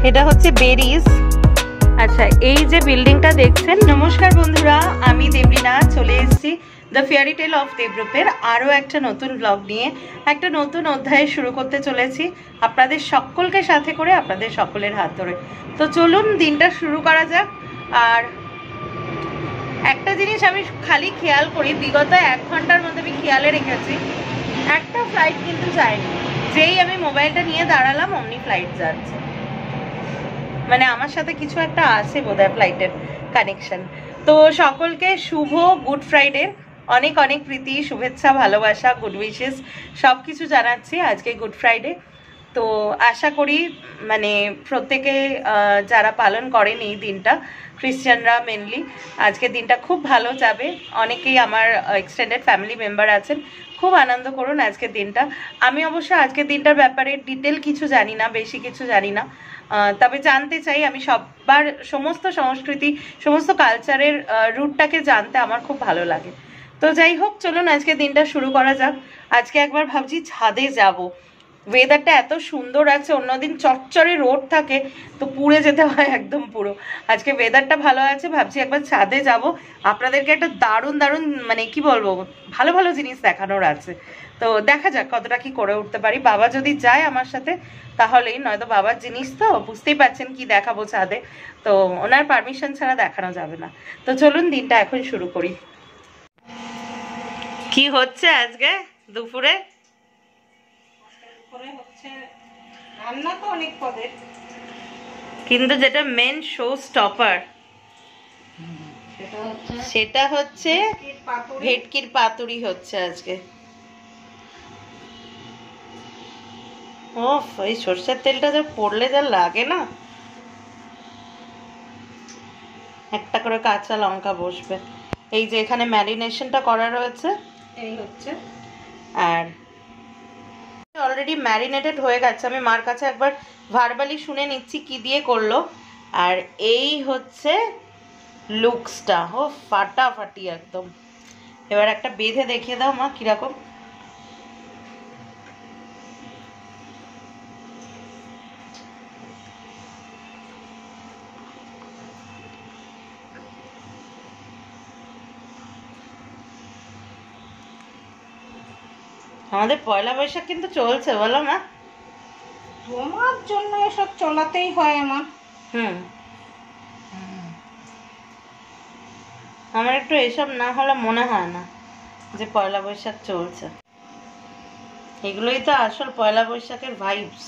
এটা হচ্ছে বেরিজ। আচ্ছা, এই যে বিল্ডিংটা দেখছেন। নমস্কার বন্ধুরা, আমি দেবলীনা চলে এসেছি দ্য ফেয়ারি টেল অফ দেবরূপের আরও একটা নতুন ব্লগ নিয়ে। একটা নতুন অধ্যায় শুরু করতে চলেছি আপনাদের সকলকে সাথে করে, আপনাদের সকলের হাত ধরে। তো চলুন দিনটা শুরু করা যাক। আর একটা জিনিস আমি খালি খেয়াল করি, বিগত 1 ঘন্টার মধ্যে আমি খেয়ালে রেখেছি, একটা ফ্লাইট কিন্তু যায়নি। যেই আমি মোবাইলটা নিয়ে দাঁড়ালাম অমনি ফ্লাইট যাচ্ছে। মানে আমার সাথে কিছু একটা আছে বোধহয়, ফ্লাইটের কানেকশন। তো সকলকে শুভ গুড ফ্রাইডে, অনেক অনেক প্রীতি, শুভেচ্ছা, ভালোবাসা, গুড উইশেস সব কিছু জানাচ্ছি আজকে গুড ফ্রাইডে। তো আশা করি মানে প্রত্যেকে যারা পালন করেন এই দিনটা, খ্রিস্টানরা মেনলি, আজকের দিনটা খুব ভালো যাবে। অনেকেই আমার এক্সটেন্ডেড ফ্যামিলি মেম্বার আছেন, খুব আনন্দ করুন আজকের দিনটা। আমি অবশ্য আজকের দিনটার ব্যাপারে ডিটেল কিছু জানি না, বেশি কিছু জানি না, তবে জানতে চাই। আমি সবার সমস্ত সংস্কৃতি, সমস্ত কালচারের রুটটাকে জানতে আমার খুব ভালো লাগে। তো যাই হোক, চলুন আজকে দিনটা শুরু করা যাক। আজকে একবার ভাবছি ছাদে যাব। ওয়েদারটা এত সুন্দর আছে, অন্যদিন চটচড়ে রোদ থাকে তো পুড়ে যেতে হয় একদম পুরো। আজকে ওয়েদারটা ভালো আছে, ভাবছি একবার ছাদে যাব। আপনাদেরকে একটা দারুণ দারুণ মানে কি বলবো, ভালো ভালো জিনিস দেখানোর আছে। তো দেখা যাক কতটা কি করে উঠতে পারি। বাবা যদি যায় আমার সাথে তাহলেই, নয়তো বাবার জিনিস তো বুঝতেই পারছেন কি দেখাবো ছাদে, তো ওনার পারমিশন ছাড়া দেখানো যাবে না। তো চলুন দিনটা এখন শুরু করি। কি হচ্ছে আজকে দুপুরে? রান্না তো অনেক পদের, কিন্তু যেটা মেন শো স্টপার সেটা হচ্ছে ভেটকির পাতুরি হচ্ছে আজকে। ও, এই সর্ষের তেলটা যা পড়লে যা লাগে না। একটা করে কাঁচা লঙ্কা বসবে। এই যে এখানে ম্যারিনেশনটা করা রয়েছে, এই হচ্ছে। আর অলরেডি ম্যারিনেটেড হয়ে গেছে। আমি মার কাছে একবার ভার্বালি শুনে নিচ্ছি কি দিয়ে করলো। আর এই হচ্ছে লুকসটা, ও ফাটাফাটি একদম। এবার একটা বেঁধে দেখিয়ে দাও মা কিরকম। আমাদের পয়লা বৈশাখ কিন্তু চলছে, বলো না? তোমার জন্য এসব চলাতেই হয় আমার। আমার একটু এসব না হলে মনে হয় না যে পয়লা বৈশাখ চলছে। এগুলোই তো আসল পয়লা বৈশাখের ভাইবস।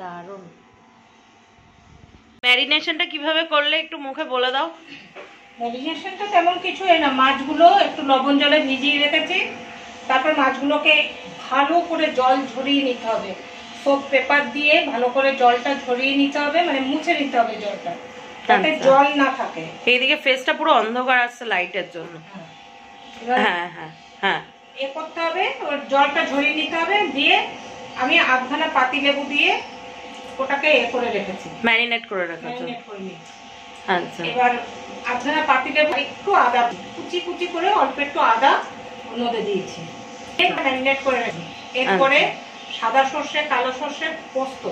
দারুণ। ম্যারিনেশনটা কিভাবে করলে একটু মুখে বলে দাও। ম্যারিনেশনটা তেমন কিছুই না, মাছগুলো একটু লবণ জলে ভিজিয়ে রেখেছি। তারপর মাছগুলোকে ভালো করে জল ঝরিয়ে নিতে হবে, সোপ পেপার দিয়ে ভালো করে জলটা ঝরিয়ে নিতে হবে, মানে মুছে নিতে হবে জলটা, যাতে জল না থাকে। এইদিকে ফেসটা পুরো অন্ধকার আসছে লাইটের জন্য। হ্যাঁ হ্যাঁ হ্যাঁ, এ করতে হবে, ওর জলটা ঝরিয়ে নিতে হবে। দিয়ে আমি আধখানা পাতিলেবু দিয়ে ওটাকে এ করে রেখেছি, ম্যারিনেট করে রেখেছি। আচ্ছা, এবার আধখানা পাতিলেবু, একটু আদা কুচি কুচি করে, অল্প একটু আদা মধ্যে দিয়েছি, ম্যারিনেট করে রেখেছি। এরপরে সাদা সর্ষে, কালো সর্ষে, পোস্ত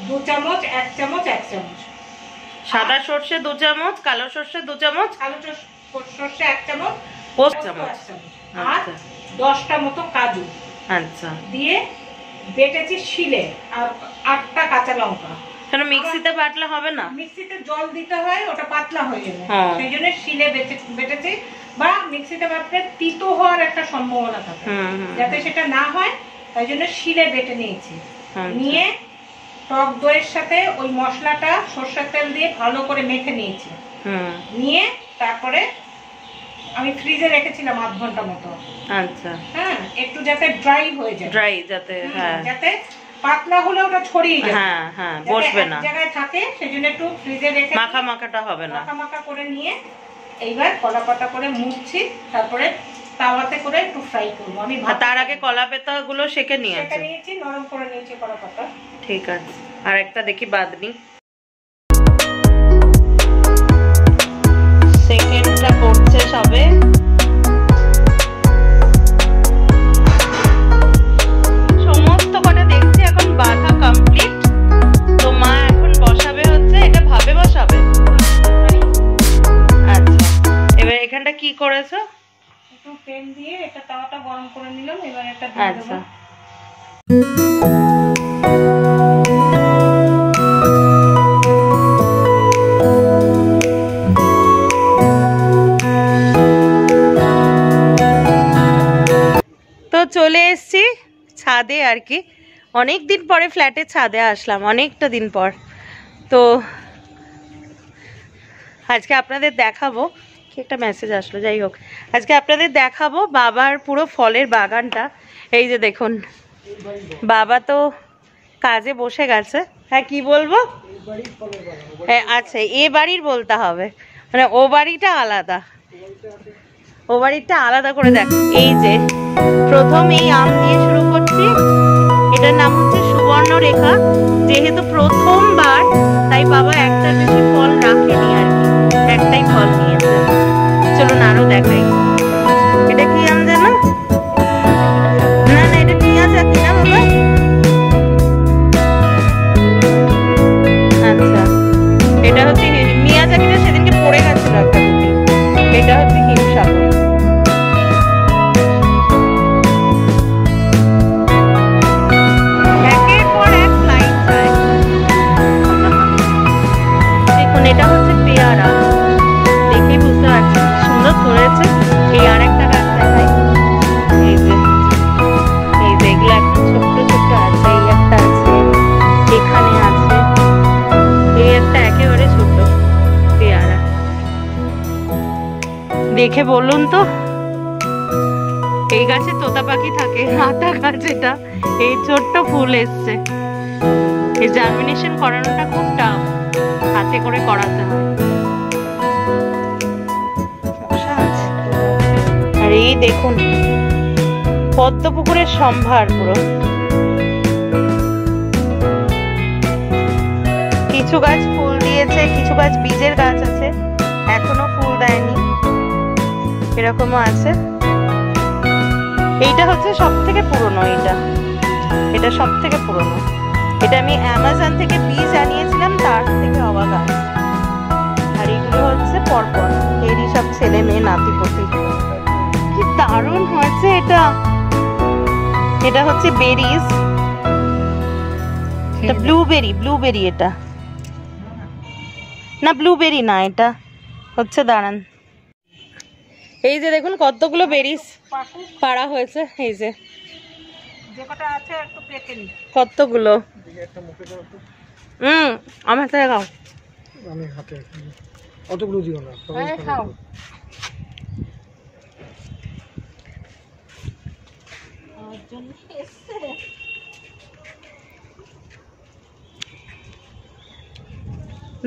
2 চামচ, 1 চামচ, 1 চামচ। সাদা সর্ষে 2 চামচ, কালো সর্ষে 2 চামচ, কালো সর্ষে 1 চামচ, পোস্ত চামচ, আর 10টা মতো কাজু। আচ্ছা, দিয়ে বেটেছি শিলে, আর 8টা কাঁচা লঙ্কা। কেন মিক্সিতে বাটলে হবে না? মিক্সিতে জল দিতে হয়, ওটা পাতলা হয়ে যাবে, সেই জন্য শিলে বেটেছি। বা মিক্সিতে বাটলে তিতো হওয়ার একটা সম্ভাবনা থাকে, যাতে সেটা না হয় তাই জন্য শিলে বেটে নিয়েছি। নিয়ে টক দইয়ের সাথে ওই মশলাটা সরষের তেল দিয়ে ভালো করে মেখে নিয়েছি। নিয়ে তারপরে আমি ফ্রিজে রেখেছিলাম 8 ঘন্টা মতো। আচ্ছা, হ্যাঁ, একটু যাতে ড্রাই হয়ে যায়, ড্রাই যাতে, হ্যাঁ, যাতে পাতলা হলে ওটা ছড়িয়ে যায়, হ্যাঁ হ্যাঁ, বসবে না, জায়গায় থাকে, সেজন্য একটু ফ্রিজে রেখে মাখা মাখাটা হবে না। মাখা মাখা করে নিয়ে এইবার কলা পাতা করে মুছছি, তারপরে তাওয়াতে করে একটু ফ্রাই করব। আমি তার আগে কলা পাতা গুলো সেকে নিয়েছি, নরম করে নিয়েছি কলা পাতা। ঠিক আছে, আর একটা দেখি বাদনি। সেকেন্ডটা পড়ছে সবে। সমস্ত কটা দেখছি এখন বাঁধা কমপ্লিট। তো মা একটু তেল দিয়ে এটা তাওয়াটা গরম করে নিলাম, এবার এটা দিয়ে দেব। আচ্ছা তো চলে এসেছি ছাদে আর কি, অনেক দিন পরে ফ্ল্যাটের ছাদে আসলাম, অনেকটা দিন পর। তো আজকে আপনাদের দেখাবো, কি একটা মেসেজ আসলো, যাই হোক আজকে আপনাদের দেখাবো বাবার পুরো ফলের বাগানটা। এই যে দেখুন, বাবা তো কাজে বসে গেছে। হ্যাঁ কি বলবো, হ্যাঁ আচ্ছা এ বাড়ির বলতে হবে, মানে ও বাড়িটা আলাদা, ও বাড়িটা আলাদা করে দেখ। এই যে প্রথম এই আম দিয়ে শুরু করছি, এটার নাম হচ্ছে সুবর্ণরেখা। যেহেতু প্রথমবার তাই বাবা একটার বেশি ফল রাখেনি আর কি, একটাই ফল নিয়েছে। চলুন আরো দেখাই। এটা কি আম জানো? না না এটা মিয়াজাকি না বাবা? আচ্ছা এটা হচ্ছে মিয়াজাকিটা সেদিনকে পড়ে গেছিল একটা দুটি, এটা হচ্ছে হিমসাগর। এটা হচ্ছে পেয়ারা, দেখে বুঝতে পারছি সুন্দর ধরেছে। এই আর একটা গাছ দেখাই, এই যে এগুলো একটা ছোট্ট ছোট্ট আছে, এই একটা আছে, এখানে আছে, এই একটা একেবারে ছোট পেয়ারা। দেখে বলুন তো, এই গাছে তোতা পাখি থাকে, আতা গাছ এটা, এই ছোট্ট ফুল এসছে। এই জার্মিনেশন করানোটা খুব টাফ, হাতে করে করাতে হয়। আর এই দেখুন পদ্ম পুকুরের সম্ভার পুরো। কিছু গাছ ফুল দিয়েছে, কিছু গাছ বীজের গাছ আছে, এখনো ফুল দেয়নি, এরকমও আছে। এইটা হচ্ছে সব থেকে পুরনো, এটা সব থেকে পুরনো। এটা আমি অ্যামাজন থেকে বীজ আনিয়েছিলাম, তার থেকে হওয়া গাছ। আর এগুলো হচ্ছে পরপর এরই সব ছেলে মেয়ে নাতিপতি। কি দারুণ হয়েছে এটা। এটা হচ্ছে বেরিজ, এটা ব্লুবেরি এটা না, ব্লুবেরি না, এটা হচ্ছে দাঁড়ান। এই যে দেখুন কতগুলো বেরিজ পাড়া হয়েছে, এই যে কতগুলো। আমার থেকে খাও, আমি হাতে অতগুলো দিও না, খাও।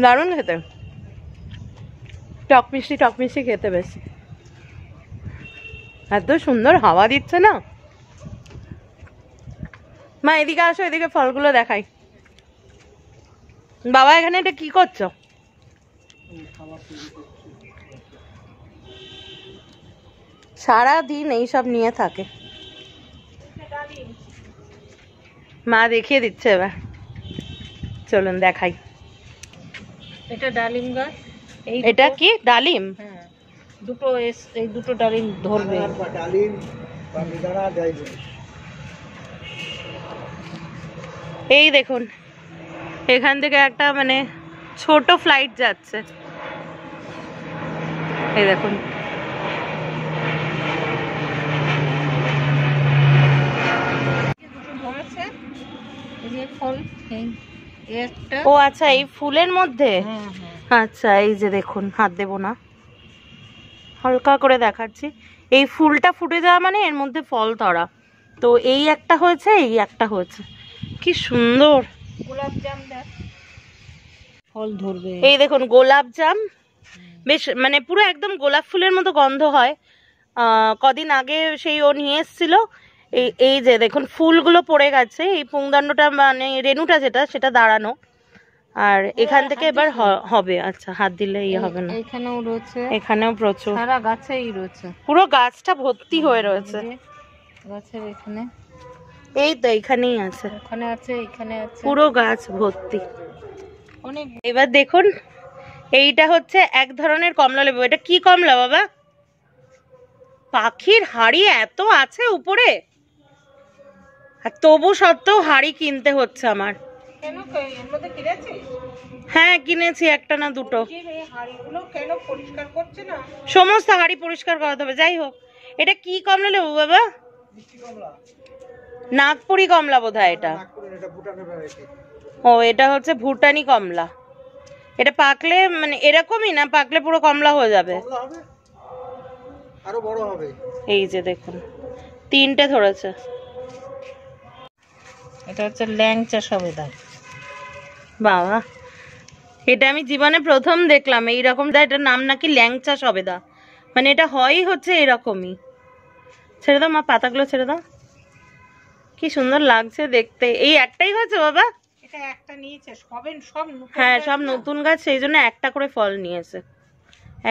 দারুণ খেতে, টক মিষ্টি খেতে বেশি। এত সুন্দর হাওয়া দিচ্ছে না। মা এদিকে আসো, এদিকে ফলগুলো দেখাই। বাবা এখানে এটা কি করছো? সারাদিন এইসব নিয়ে থাকে। মা দেখিয়ে দিচ্ছে এবার, চলুন দেখাই। এটা ডালিম গাছ। এটা কি ডালিম? হ্যাঁ দুটো, এই দুটো ডালিম ধরবে। ডালিম এই দেখুন এখান থেকে একটা মানে ছোট ফ্লাইট যাচ্ছে, এই দেখুন। ও আচ্ছা এই ফুলের মধ্যে, আচ্ছা এই যে দেখুন, হাত দেবো না, হালকা করে দেখাচ্ছি। এই ফুলটা ফুটে যাওয়া মানে এর মধ্যে ফল ধরা। তো এই একটা হয়েছে, এই একটা হয়েছে, কি সুন্দর। গোলাপ জাম দেখ ফল ধরবে। এই দেখুন গোলাপ জাম, বেশ মানে পুরো একদম গোলাপ ফুলের মতো গন্ধ হয়। কদিন আগে সেই ও নিয়ে এসেছিল। এই যে দেখুন ফুলগুলো পড়ে গেছে, এই পুংদণ্ডটা মানে রেণুটা যেটা সেটা দাঁড়ানো, আর এখান থেকে এবার হবে। আচ্ছা হাত দিলে ইয়ে হবে না। এখানেও রয়েছে, এখানেও প্রচুর, সারা গাছেই রয়েছে, পুরো গাছটা ভর্তি হয়ে রয়েছে। গাছের এখানে, এই তো এখানেই আছে, ওখানে আছে, এখানে আছে, পুরো গাছ ভর্তি অনেক। এবার দেখুন এইটা হচ্ছে এক ধরনের কমলা লেবু। এটা কি কমলা বাবা? পাখির হাড়ি এত আছে উপরে, আর তবু সত্ত্বেও হাড়ি কিনতে হচ্ছে আমার। হ্যাঁ কিনেছি, একটা না দুটো। সমস্ত হাড়ি পরিষ্কার করাতে হবে। যাই হোক, এটা কি কমলা লেবু বাবা? নাগপুরি কমলা বোধহয় এটা। ও এটা হচ্ছে ভুটানি কমলা। এটা পাকলে মানে এরকমই না, পাকলে পুরো কমলা হয়ে যাবে, আরো বড় হবে। এই যে দেখুন 3টে ধরেছে। এটা হচ্ছে ল্যাংচা সবেদা। বাবা, এটা আমি জীবনে প্রথম দেখলাম এইরকম। এটার নাম নাকি ল্যাংচা সবেদা, মানে এটা হয়ই হচ্ছে এরকমই। ছেড়ে দাও মা, পাতাগুলো ছেড়ে দাও। কি সুন্দর লাগছে দেখতে। এই একটাই হয়েছে বাবা? এটা একটা নিয়েছে, সব হ্যাঁ সব নতুন গাছ, সেই জন্য একটা করে ফল নিয়েছে,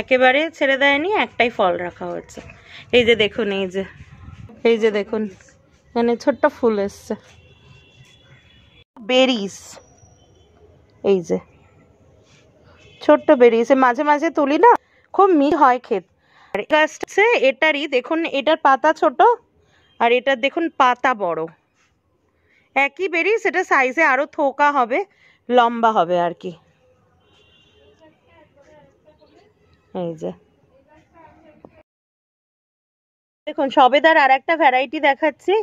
একেবারে ছেড়ে দেয়নি, একটাই ফল রাখা হয়েছে। এই যে দেখুন, এই যে দেখুন এখানে ছোট্ট ফুল এসছে, বেরিস, এই যে ছোট্ট বেরিস, মাঝে মাঝে তুলি না, খুব মিষ্টি হয় খেতে। আর গাছটা এটারই দেখুন, এটার পাতা ছোট আর এটার দেখুন পাতা বড়, একই বেরিস, এটা সাইজে আরো থোকা হবে, লম্বা হবে আর কি। এই যে দেখুন সবেদার আর একটা ভ্যারাইটি দেখাচ্ছি,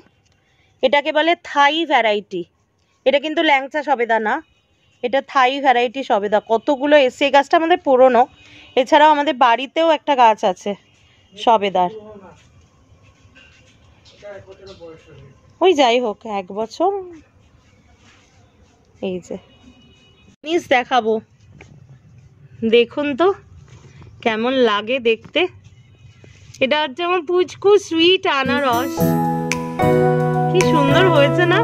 এটাকে বলে থাই ভ্যারাইটি। এটা কিন্তু ল্যাংচা সবেদা না, এটা থাই ভ্যারাইটি সবেদা। কতগুলো এসছে, এই গাছটা আমাদের পুরনো, এছাড়াও আমাদের বাড়িতেও একটা গাছ আছে সবেদার। ওই যাই হোক 1 বছর। এই যে জিনিস দেখাবো, দেখুন তো কেমন লাগে দেখতে। এটা হচ্ছে আমার পুচকু সুইট আনারস, কি সুন্দর হয়েছে না?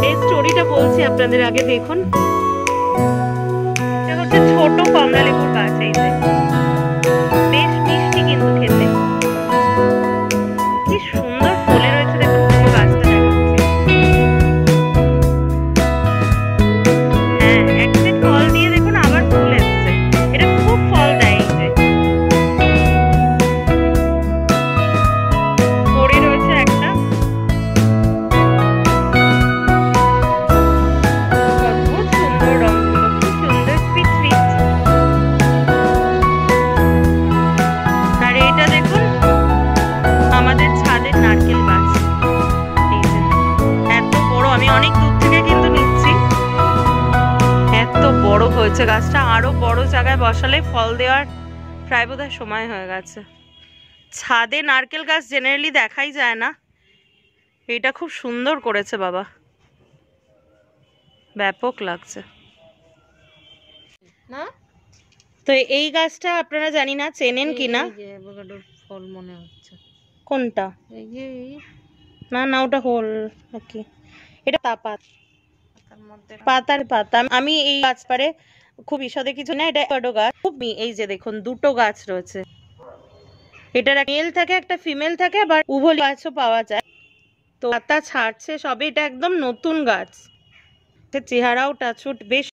এই স্টোরিটা বলছি আপনাদের আগে, দেখুন এটা হচ্ছে ছোট কমলা লেবুর গাছ। এই যে বেশ মিষ্টি কিন্তু খেতে, কি সুন্দর ফুলে রয়েছে দেখুন, পুরো গাছটা দেখাচ্ছে। হ্যাঁ এক সেট ফল দিয়ে দেখুন আবার ফুল এসছে, এটা খুব ফল দেয়। এই যে পড়ে রয়েছে একটা, অদ্ভুত সুন্দর রঙগুলো, কি সুন্দর সুইট সুইট। আর এইটা দেখুন আমাদের ছাদের নারকেল গাছ, এই যে এত বড়, আমি অনেক দূর থেকে কিন্তু নিচ্ছি, এত বড় হয়েছে গাছটা। আরো বড় জায়গায় বসালে ফল দেওয়ার প্রায় বোধহয় সময় হয়ে গেছে। ছাদে নারকেল গাছ জেনারেলি দেখাই যায় না, এটা খুব সুন্দর করেছে বাবা, ব্যাপক লাগছে না? তো এই গাছটা আপনারা জানি না চেনেন কিনা, ফল মনে হচ্ছে। কোনটা? এই যে না না ওটা হোল নাকি, এটা পাতা, পাতার পাতা। আমি এই গাছ পারে খুব ইসদে কিছু না, এটা বড় গাছ খুব। এই যে দেখুন 2টো গাছ রয়েছে, এটার মেল থাকে একটা ফিমেল থাকে, আবার উভয় গাছও পাওয়া যায়। তো পাতা ছাড়ছে সবে, এটা একদম নতুন গাছ, চেহারাও টাচুট বেশ।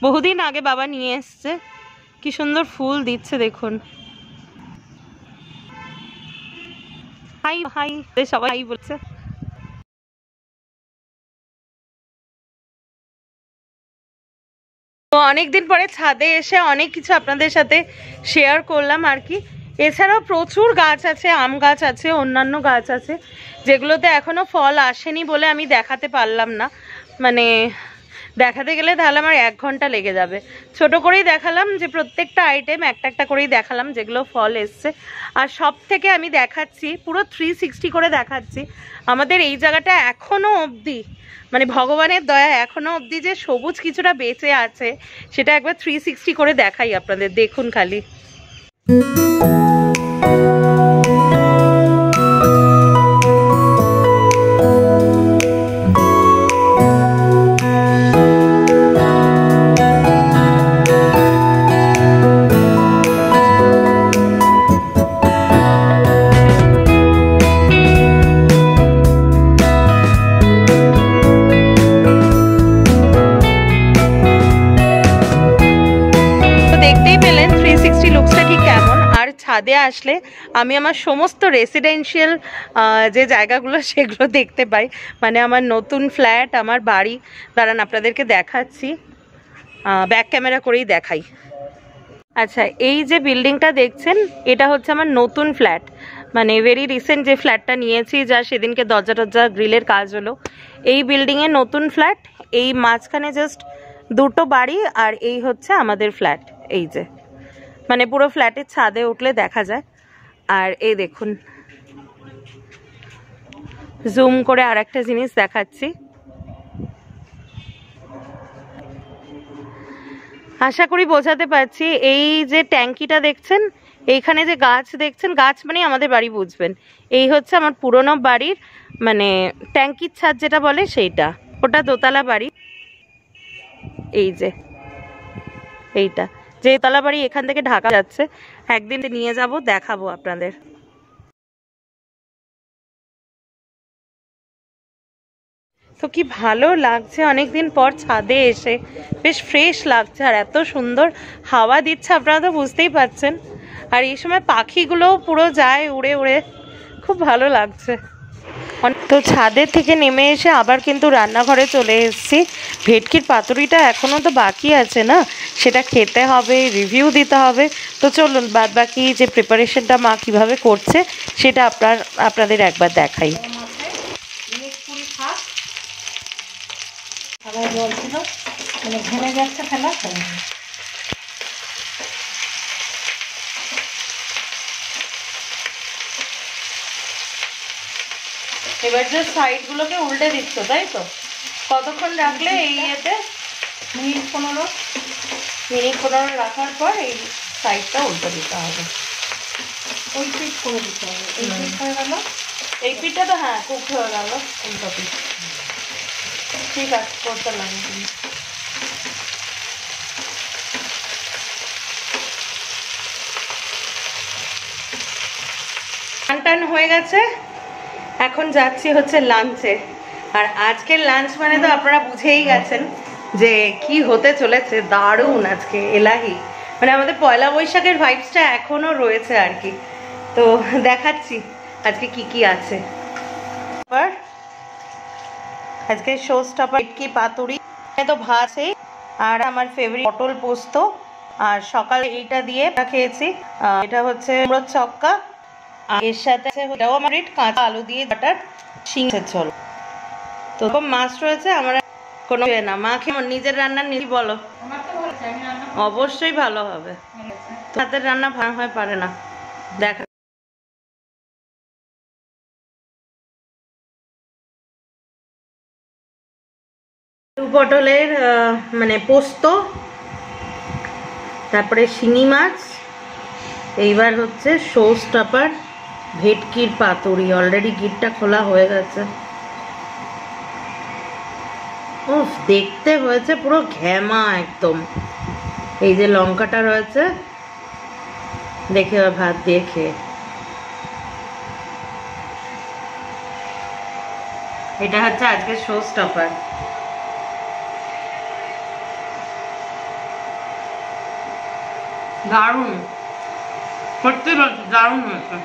বহুদিন আগে বাবা নিয়ে এসছে, কি সুন্দর ফুল দিচ্ছে দেখুন। হাই হাই সবাই হাই বলছে। তো অনেকদিন পরে ছাদে এসে অনেক কিছু আপনাদের সাথে শেয়ার করলাম আর কি। এছাড়াও প্রচুর গাছ আছে, আম গাছ আছে, অন্যান্য গাছ আছে, যেগুলোতে এখনো ফল আসেনি বলে আমি দেখাতে পারলাম না। মানে দেখাতে গেলে তাহলে আমার 1 ঘন্টা লেগে যাবে। ছোট করেই দেখালাম, যে প্রত্যেকটা আইটেম একটা একটা করেই দেখালাম যেগুলো ফল এসছে। আর সব থেকে আমি দেখাচ্ছি পুরো 360 করে দেখাচ্ছি আমাদের এই জায়গাটা এখনো অবধি, মানে ভগবানের দয়া এখনো অবধি যে সবুজ কিছুটা বেঁচে আছে সেটা একবার 360 করে দেখাই আপনাদের, দেখুন খালি। ছাদে আসলে আমি আমার সমস্ত রেসিডেন্সিয়াল যে জায়গাগুলো সেগুলো দেখতে পাই, মানে আমার নতুন ফ্ল্যাট, আমার বাড়ি। দাঁড়ান আপনাদেরকে দেখাচ্ছি, ব্যাক ক্যামেরা করেই দেখাই। আচ্ছা, এই যে বিল্ডিংটা দেখছেন এটা হচ্ছে আমার নতুন ফ্ল্যাট, মানে ভেরি রিসেন্ট যে ফ্ল্যাটটা নিয়েছি, যা সেদিনকে দরজা টরজা গ্রিলের কাজ হলো। এই বিল্ডিংয়ে নতুন ফ্ল্যাট, এই মাঝখানে জাস্ট দুটো বাড়ি, আর এই হচ্ছে আমাদের ফ্ল্যাট। এই যে মানে পুরো ফ্ল্যাটের ছাদে উঠলে দেখা যায়। আর এই দেখুন, জুম করে আর একটা জিনিস দেখাচ্ছি। আশা করি বোঝাতে পারছি। এই যে ট্যাঙ্কিটা দেখছেন, এইখানে যে গাছ দেখছেন, গাছ মানে আমাদের বাড়ি বুঝবেন। এই হচ্ছে আমার পুরনো বাড়ির মানে ট্যাঙ্কির ছাদ যেটা বলে সেইটা, ওটা দোতলা বাড়ি। এই যে এইটা যে তলা বাড়ি, এখান থেকে ঢাকা যাচ্ছে, একদিন নিয়ে যাব, দেখাবো আপনাদের। তো কি ভালো লাগছে অনেকদিন পর ছাদে এসে, বেশ ফ্রেশ লাগছে, আর এত সুন্দর হাওয়া দিচ্ছে, আপনারা তো বুঝতেই পারছেন। আর এই সময় পাখিগুলোও পুরো যায় উড়ে উড়ে, খুব ভালো লাগছে। তো ছাদের থেকে নেমে এসে আবার কিন্তু রান্নাঘরে চলে এসেছি। ভেটকির পাতুরিটা এখনও তো বাকি আছে না, সেটা খেতে হবে, রিভিউ দিতে হবে। তো চলুন বাদ বাকি যে প্রিপারেশনটা মা কীভাবে করছে সেটা আপনাদের একবার দেখাই। জল ছিল, মানে ঘেমে যাচ্ছে ফেলা। এবার যে সাইডগুলোকে উল্টে দিচ্ছ, তাই তো? কতক্ষণ রাখলে এই ইয়েতে? মিনিট 15। মিনিট 15 রাখার পর এই সাইডটা উল্টে দিতে হবে। ওই পিঠ করে দিতে হবে। এই পিঠ হয়ে গেল, এই পিঠটা তো হ্যাঁ কুক হয়ে গেল। উল্টো পিঠ ঠিক আছে, করতে লাগে। টান হয়ে গেছে, এখন যাচ্ছি হচ্ছে লাঞ্চে। আর আজকের লাঞ্চ মানে তো আপনারা বুঝেই গেছেন যে কি হতে চলেছে। দারুণ আজকে, এলাহি, মানে আমাদের পয়লা বৈশাখের ভাইবসটা এখনো রয়েছে আর কি। তো দেখাচ্ছি আজকে কি কি আছে। আজকে শো স্টপার ভেটকি পাতুরি তো ভাজে, আর আমার ফেভারিট পটল পোস্ত। আর সকালে এইটা দিয়ে খেয়েছি, এটা হচ্ছে কুমড়োর চক্কা, এর সাথে এটাও আমার কাঁচা আলু দিয়ে বাটার শিঙের ঝোল। তো মাছ রয়েছে, আমার কোনো না। মা খেয়ে নিজের রান্না নিজেই বলো। অবশ্যই ভালো হবে, হাতের রান্না ভালো হয় পারে না। দেখা পটলের মানে পোস্ত, তারপরে শিঙি মাছ, এইবার হচ্ছে শো স্টপার ভেটকির পাতুরি। অলরেডি গিটটা খোলা হয়ে গেছে। উফ, দেখতে হয়েছে পুরো ঘ্যামা একদম। এই যে লঙ্কাটা রয়েছে, দেখে ভাত দিয়ে খেয়ে। এটা হচ্ছে আজকে শো স্টপার। দারুণ, সত্যি বলছি দারুণ হয়েছে,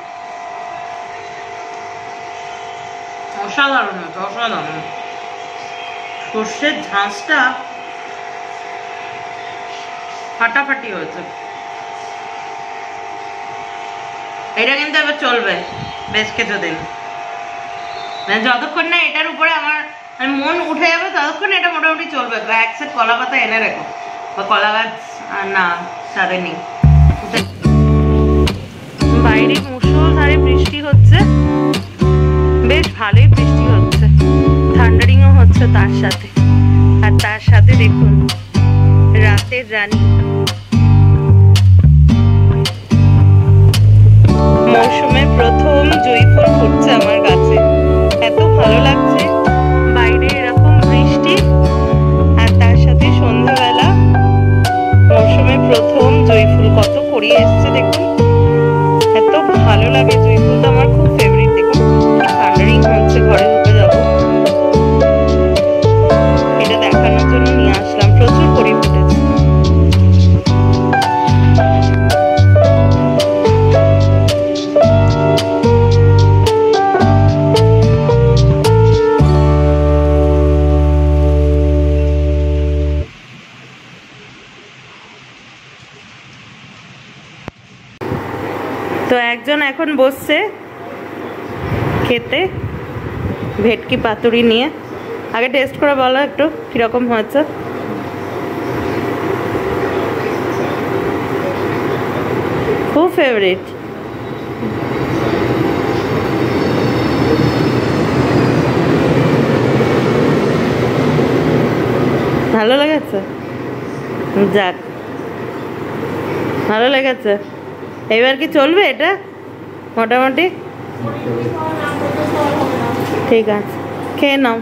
অসাধারণ হয়েছে, অসাধারণ। সর্ষের ঝাঁসটা ফাটাফাটি হয়েছে। এটা কিন্তু এবার চলবে বেশ কিছুদিন, মানে যতক্ষণ না এটার উপরে আমার মন উঠে যাবে ততক্ষণ এটা মোটামুটি চলবে। এক সেট কলা পাতা এনে রেখো, বা কলা গাছ না ছাদে নেই। বাইরে মুষলধারে বৃষ্টি হচ্ছে, বেশ ভালোই বৃষ্টি হচ্ছে, থান্ডারিংও হচ্ছে তার সাথে। আর তার সাথে দেখুন রাতের রানী, মৌসুমের প্রথম জুঁই ফুল ফুটছে আমার গাছে। এত ভালো লাগছে বাইরে এরকম বৃষ্টি, আর তার সাথে সন্ধ্যাবেলা মৌসুমের প্রথম জুঁই ফুল কত করিয়ে এসছে দেখুন। এত ভালো লাগে, জুঁই ফুল তো আমার খুব ফেভারিট। দেখুন থান্ডারিং হচ্ছে, ঘরে ঢুকে যাবো। এটা দেখানোর জন্য নিয়ে আসলাম, প্রচুর করি ফুটেছে। তো একজন এখন বসছে খেতে ভেটকি পাতুরি নিয়ে। আগে টেস্ট করে বলো একটু কিরকম হয়েছে। খুব ফেভারিট। ভালো লেগেছে? যাক, ভালো লেগেছে। এবার কি চলবে এটা মোটামুটি? ঠিক আছে, খেয়ে নাও।